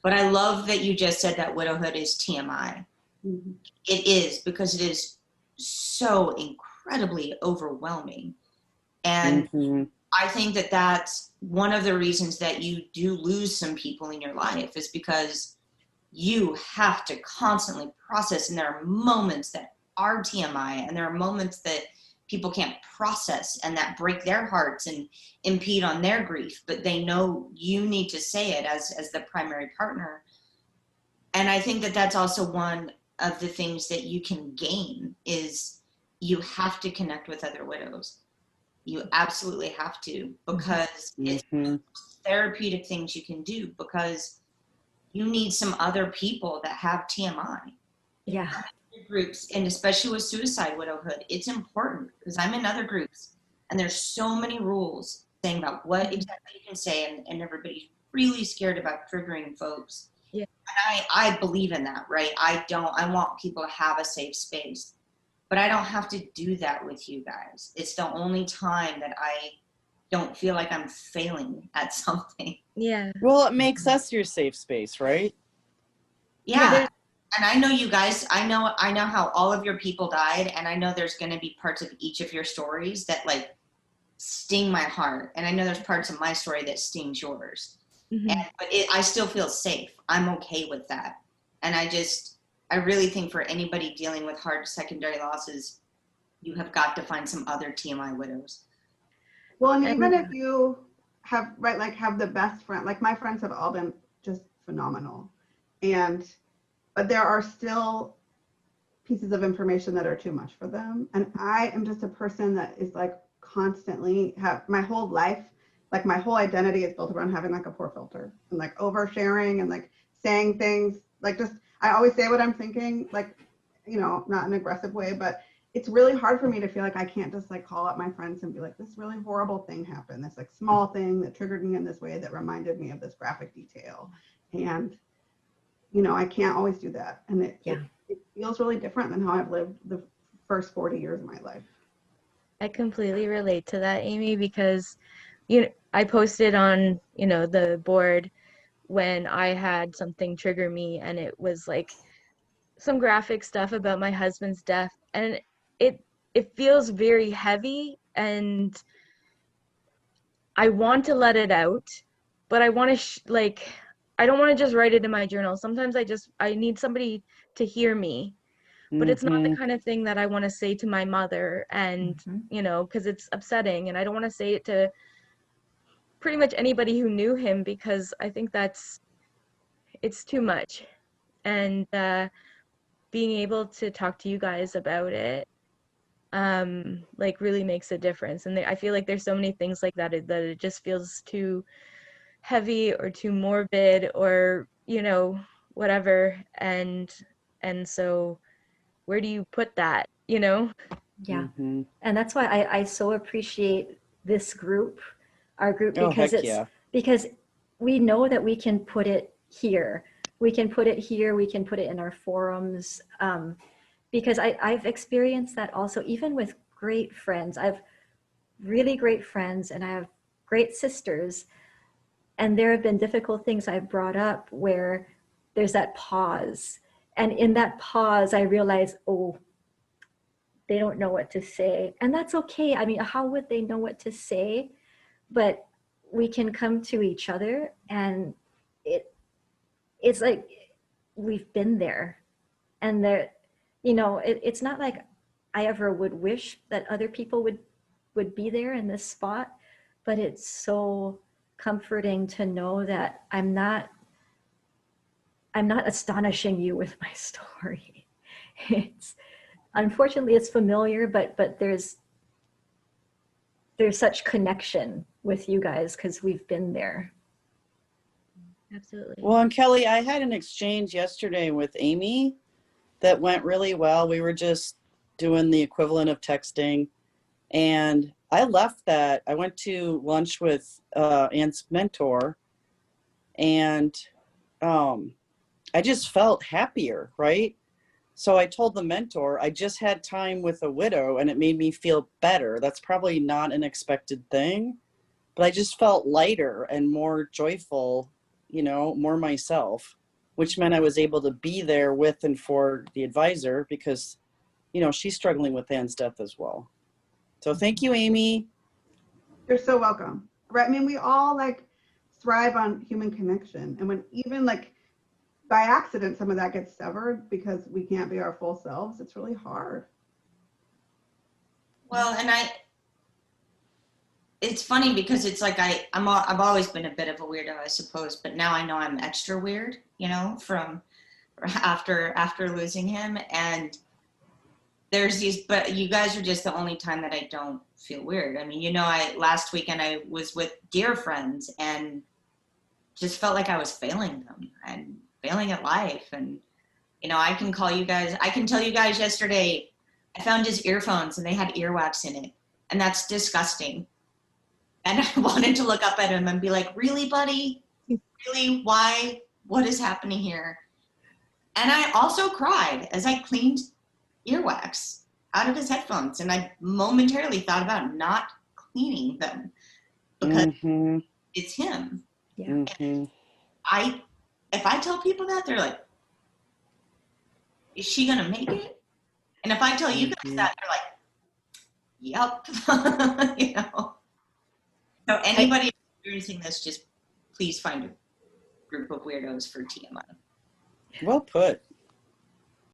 But I love that you just said that widowhood is TMI. Mm-hmm. It is, because it is so incredibly overwhelming. And Mm-hmm. I think that that's one of the reasons that you do lose some people in your life, is because you have to constantly process. And there are moments that are TMI, and there are moments that people can't process and that break their hearts and impede on their grief, but they know you need to say it as the primary partner. And I think that that's also one of the things that you can gain, is you have to connect with other widows. You absolutely have to, because it's therapeutic things you can do, because you need some other people that have TMI. Yeah. Groups, and especially with suicide widowhood, it's important, because I'm in other groups and there's so many rules saying about what exactly you can say, and everybody's really scared about triggering folks. Yeah. And I believe in that, right? I want people to have a safe space, but I don't have to do that with you guys. It's the only time that I don't feel like I'm failing at something. Yeah. Well, it makes us your safe space, right? Yeah. And I know you guys, I know how all of your people died, and I know there's going to be parts of each of your stories that like sting my heart. And I know there's parts of my story that stings yours. Mm-hmm. But I still feel safe. I'm okay with that. And I really think for anybody dealing with hard secondary losses, you have got to find some other TMI widows. Well, and even if you have, right, like have the best friend, like my friends have all been just phenomenal. But there are still pieces of information that are too much for them. And I am just a person that is like constantly my whole life, like my whole identity is built around having like a poor filter and like oversharing and like saying things like I always say what I'm thinking, like, you know, not in an aggressive way, but it's really hard for me to feel like I can't just like call up my friends and be like, this really horrible thing happened. This like small thing that triggered me in this way that reminded me of this graphic detail. And you know, I can't always do that. And it feels really different than how I've lived the first 40 years of my life. I completely relate to that, Amy, because, you know, I posted on, you know, the board when I had something trigger me, and it was like some graphic stuff about my husband's death. And it feels very heavy, and I want to let it out, but I want to I don't want to just write it in my journal. Sometimes I need somebody to hear me, but it's not the kind of thing that I want to say to my mother, and, you know, because it's upsetting, and I don't want to say it to pretty much anybody who knew him, because I think it's too much. And being able to talk to you guys about it, like really makes a difference. And I feel like there's so many things like that it just feels too heavy or too morbid or, you know, whatever. And so where do you put that, you know? Yeah. And that's why I so appreciate this group, our group, because because we know that we can put it here. We can put it here, we can put it in our forums. Because I've experienced that also, even with great friends. I have really great friends and I have great sisters. And there have been difficult things I've brought up where there's that pause. And in that pause, I realize, oh, they don't know what to say. And that's okay. I mean, how would they know what to say? But we can come to each other, and it's like we've been there. And there, you know, it's not like I ever would wish that other people would be there in this spot, but it's so comforting to know that I'm not astonishing you with my story. Unfortunately it's familiar, but there's such connection with you guys because we've been there. Absolutely. Well, and Kelly, I had an exchange yesterday with Amy that went really well. We were just doing the equivalent of texting, and I left that. I went to lunch with Ann's mentor, and I just felt happier, right? So I told the mentor, I just had time with a widow and it made me feel better. That's probably not an expected thing, but I just felt lighter and more joyful, you know, more myself, which meant I was able to be there with and for the advisor because, you know, she's struggling with Anne's death as well. So thank you, Amy. You're so welcome. Right? I mean, we all like thrive on human connection. And when even like by accident, some of that gets severed because we can't be our full selves, it's really hard. Well, and it's funny because it's like I've always been a bit of a weirdo, I suppose, but now I know I'm extra weird, you know, from after losing him. And there's these, but you guys are just the only time that I don't feel weird. I mean, you know, last weekend I was with dear friends and just felt like I was failing them and failing at life. And, you know, I can tell you guys yesterday, I found his earphones and they had earwax in it. And that's disgusting. And I wanted to look up at him and be like, really, buddy? Really? Why? What is happening here? And I also cried as I cleaned earwax out of his headphones. And I momentarily thought about not cleaning them because it's him. Yeah. And if I tell people that, they're like, is she going to make it? And if I tell you guys that, they're like, yep. You know? So anybody experiencing this, just please find a group of weirdos for TMI. Well put.